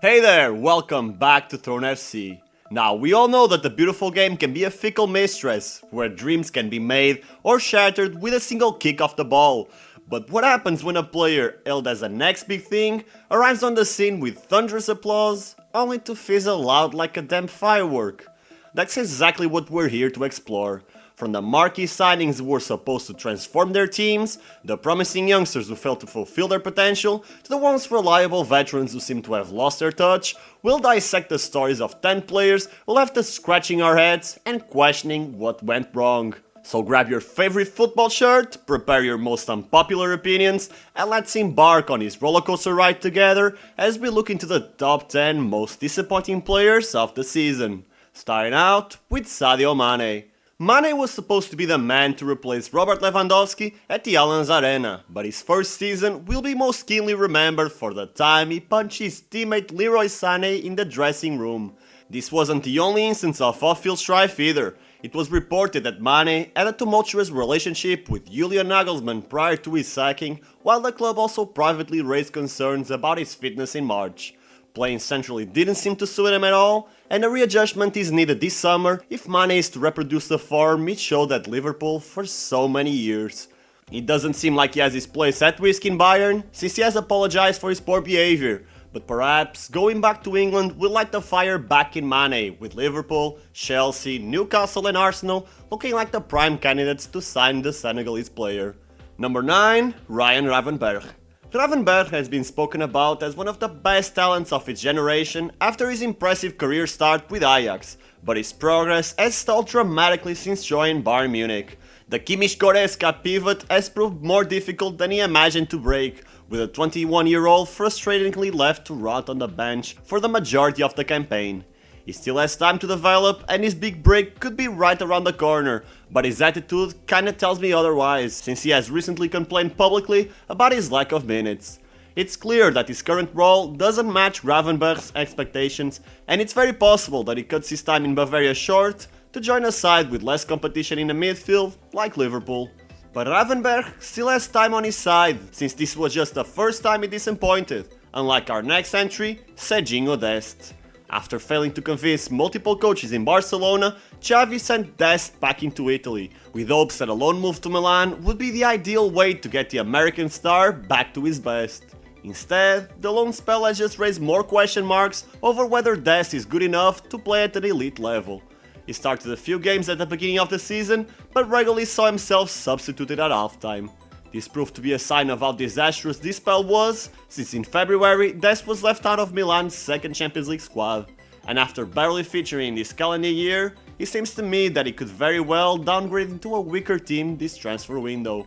Hey there, welcome back to Throne FC. Now, we all know that the beautiful game can be a fickle mistress, where dreams can be made or shattered with a single kick off the ball. But what happens when a player, hailed as the next big thing, arrives on the scene with thunderous applause, only to fizzle out like a damn firework? That's exactly what we're here to explore. From the marquee signings who were supposed to transform their teams, the promising youngsters who failed to fulfill their potential, to the once reliable veterans who seem to have lost their touch, we'll dissect the stories of 10 players who left us scratching our heads and questioning what went wrong. So grab your favorite football shirt, prepare your most unpopular opinions, and let's embark on this rollercoaster ride together as we look into the top 10 most disappointing players of the season. Starting out with Sadio Mane. Mane was supposed to be the man to replace Robert Lewandowski at the Allianz Arena, but his first season will be most keenly remembered for the time he punched his teammate Leroy Sané in the dressing room. This wasn't the only instance of off-field strife either. It was reported that Mane had a tumultuous relationship with Julian Nagelsmann prior to his sacking, while the club also privately raised concerns about his fitness in March. Playing centrally didn't seem to suit him at all, and a readjustment is needed this summer if Mane is to reproduce the form he showed at Liverpool for so many years. It doesn't seem like he has his place at risk in Bayern, since he has apologized for his poor behavior, but perhaps going back to England will light the fire back in Mane, with Liverpool, Chelsea, Newcastle and Arsenal looking like the prime candidates to sign the Senegalese player. Number 9. Ryan Ravenberg. Ravenberg has been spoken about as one of the best talents of his generation after his impressive career start with Ajax, but his progress has stalled dramatically since joining Bayern Munich. The Kimmich-Goretzka pivot has proved more difficult than he imagined to break, with a 21-year-old frustratingly left to rot on the bench for the majority of the campaign. He still has time to develop and his big break could be right around the corner, but his attitude kinda tells me otherwise, since he has recently complained publicly about his lack of minutes. It's clear that his current role doesn't match Ravenberg's expectations, and it's very possible that he cuts his time in Bavaria short to join a side with less competition in the midfield, like Liverpool. But Ravenberg still has time on his side, since this was just the first time he disappointed, unlike our next entry, Sadio Dest. After failing to convince multiple coaches in Barcelona, Xavi sent Dest back into Italy, with hopes that a loan move to Milan would be the ideal way to get the American star back to his best. Instead, the loan spell has just raised more question marks over whether Dest is good enough to play at an elite level. He started a few games at the beginning of the season, but regularly saw himself substituted at halftime. This proved to be a sign of how disastrous this spell was, since in February Dest was left out of Milan's second Champions League squad, and after barely featuring this calendar year, it seems to me that he could very well downgrade into a weaker team this transfer window.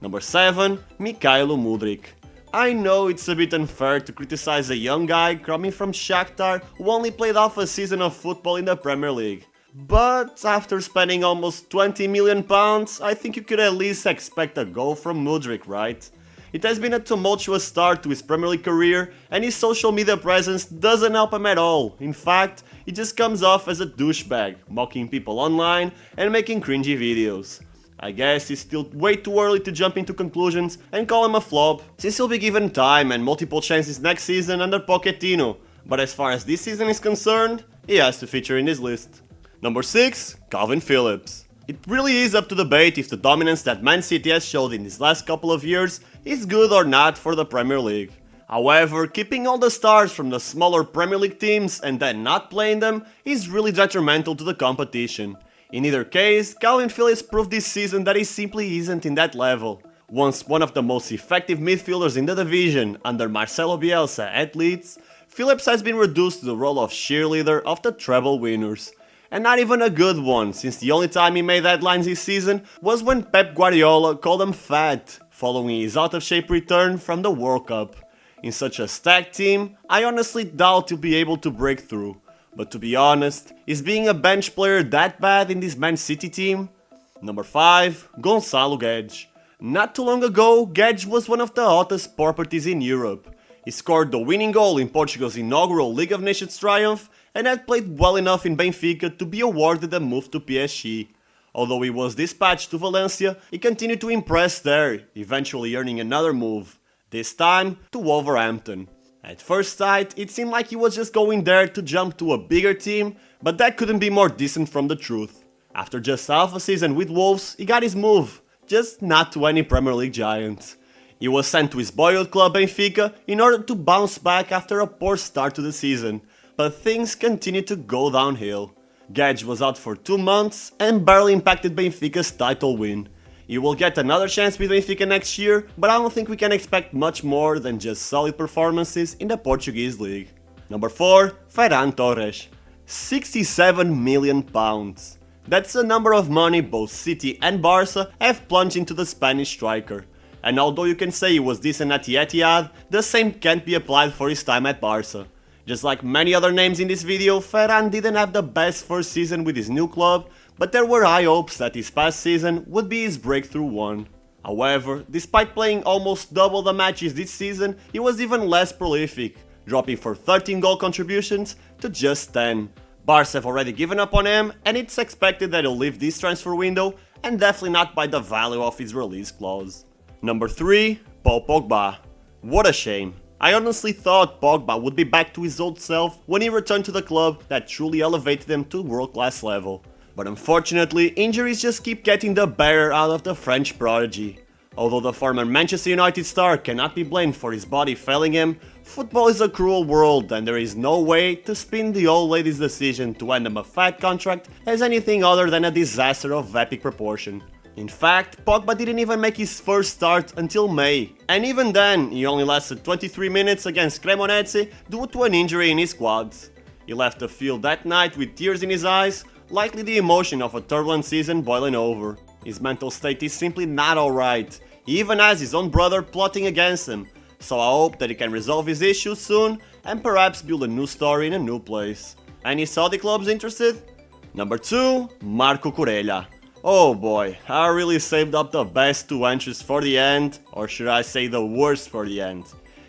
Number 7. Luka Modric. I know it's a bit unfair to criticize a young guy coming from Shakhtar who only played half a season of football in the Premier League. But after spending almost £20 million, I think you could at least expect a goal from Modric, right? It has been a tumultuous start to his Premier League career, and his social media presence doesn't help him at all. In fact, he just comes off as a douchebag, mocking people online and making cringy videos. I guess it's still way too early to jump into conclusions and call him a flop, since he'll be given time and multiple chances next season under Pochettino, but as far as this season is concerned, he has to feature in this list. Number 6. Calvin Phillips. It really is up to debate if the dominance that Man City has showed in these last couple of years is good or not for the Premier League. However, keeping all the stars from the smaller Premier League teams and then not playing them is really detrimental to the competition. In either case, Calvin Phillips proved this season that he simply isn't in that level. Once one of the most effective midfielders in the division under Marcelo Bielsa at Leeds, Phillips has been reduced to the role of cheerleader of the treble winners. And not even a good one, since the only time he made headlines this season was when Pep Guardiola called him fat, following his out-of-shape return from the World Cup. In such a stacked team, I honestly doubt he'll be able to break through. But to be honest, is being a bench player that bad in this Man City team? Number 5. Gonzalo Gage. Not too long ago, Gage was one of the hottest properties in Europe. He scored the winning goal in Portugal's inaugural League of Nations triumph and had played well enough in Benfica to be awarded a move to PSG. Although he was dispatched to Valencia, he continued to impress there, eventually earning another move, this time to Wolverhampton. At first sight, it seemed like he was just going there to jump to a bigger team, but that couldn't be more distant from the truth. After just half a season with Wolves, he got his move, just not to any Premier League giant. He was sent to his boyhood club Benfica in order to bounce back after a poor start to the season, but things continued to go downhill. Gage was out for 2 months and barely impacted Benfica's title win. He will get another chance with Benfica next year, but I don't think we can expect much more than just solid performances in the Portuguese league. Number 4. Fernando Torres. £67 million. That's a number of money both City and Barca have plunged into the Spanish striker. And although you can say he was decent at the Etihad, the same can't be applied for his time at Barca. Just like many other names in this video, Ferran didn't have the best first season with his new club, but there were high hopes that his past season would be his breakthrough one. However, despite playing almost double the matches this season, he was even less prolific, dropping from 13 goal contributions to just 10. Barca have already given up on him, and it's expected that he'll leave this transfer window, and definitely not by the value of his release clause. Number 3. Paul Pogba. What a shame. I honestly thought Pogba would be back to his old self when he returned to the club that truly elevated him to world-class level. But unfortunately, injuries just keep getting the better out of the French prodigy. Although the former Manchester United star cannot be blamed for his body failing him, football is a cruel world and there is no way to spin the old lady's decision to hand him a fat contract as anything other than a disaster of epic proportion. In fact, Pogba didn't even make his first start until May, and even then he only lasted 23 minutes against Cremonese due to an injury in his quads. He left the field that night with tears in his eyes, likely the emotion of a turbulent season boiling over. His mental state is simply not alright, he even has his own brother plotting against him, so I hope that he can resolve his issues soon and perhaps build a new story in a new place. Any Saudi clubs interested? Number 2. Marco Corella. Oh boy, I really saved up the best 2 entries for the end, or should I say the worst for the end.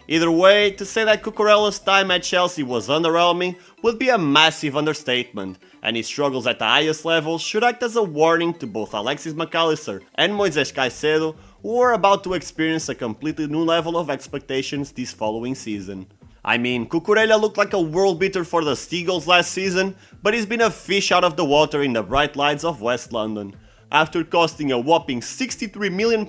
Either way, to say that Cucurella's time at Chelsea was underwhelming would be a massive understatement, and his struggles at the highest level should act as a warning to both Alexis McAllister and Moises Caicedo, who are about to experience a completely new level of expectations this following season. I mean, Cucurella looked like a world beater for the Seagulls last season, but he's been a fish out of the water in the bright lights of West London. After costing a whopping £63 million,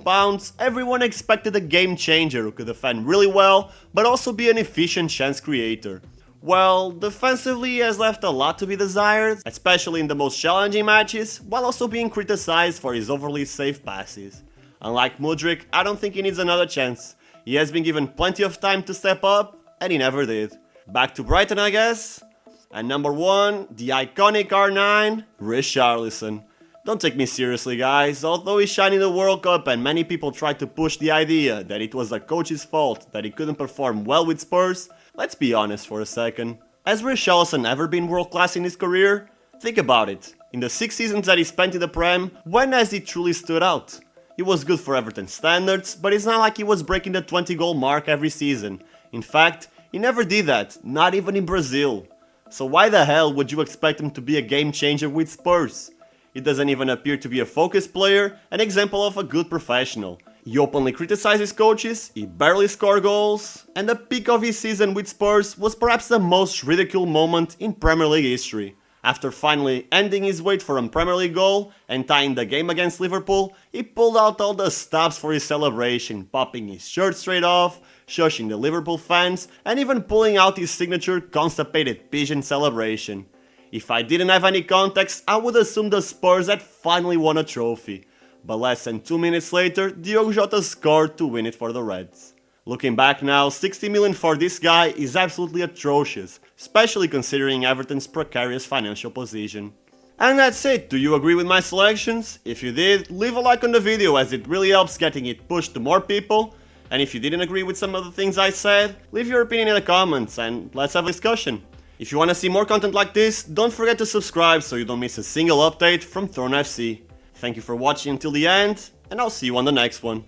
everyone expected a game changer who could defend really well, but also be an efficient chance creator. Well, defensively he has left a lot to be desired, especially in the most challenging matches, while also being criticized for his overly safe passes. Unlike Modric, I don't think he needs another chance. He has been given plenty of time to step up, and he never did. Back to Brighton, I guess? And number 1, the iconic R9, Richarlison. Don't take me seriously, guys. Although he shined in the World Cup and many people tried to push the idea that it was the coach's fault that he couldn't perform well with Spurs, let's be honest for a second. Has Richarlison ever been world class in his career? Think about it. In the 6 seasons that he spent in the Prem, when has he truly stood out? He was good for Everton standards, but it's not like he was breaking the 20-goal mark every season. In fact, he never did that, not even in Brazil. So why the hell would you expect him to be a game changer with Spurs? He doesn't even appear to be a focused player, an example of a good professional. He openly criticizes coaches, he barely scores goals, and the peak of his season with Spurs was perhaps the most ridiculed moment in Premier League history. After finally ending his wait for a Premier League goal and tying the game against Liverpool, he pulled out all the stops for his celebration, popping his shirt straight off, shushing the Liverpool fans, and even pulling out his signature constipated pigeon celebration. If I didn't have any context, I would assume the Spurs had finally won a trophy. But less than 2 minutes later, Diogo Jota scored to win it for the Reds. Looking back now, 60 million for this guy is absolutely atrocious, especially considering Everton's precarious financial position. And that's it, do you agree with my selections? If you did, leave a like on the video as it really helps getting it pushed to more people. And if you didn't agree with some of the things I said, leave your opinion in the comments and let's have a discussion. If you want to see more content like this, don't forget to subscribe so you don't miss a single update from Throne FC. Thank you for watching until the end, and I'll see you on the next one.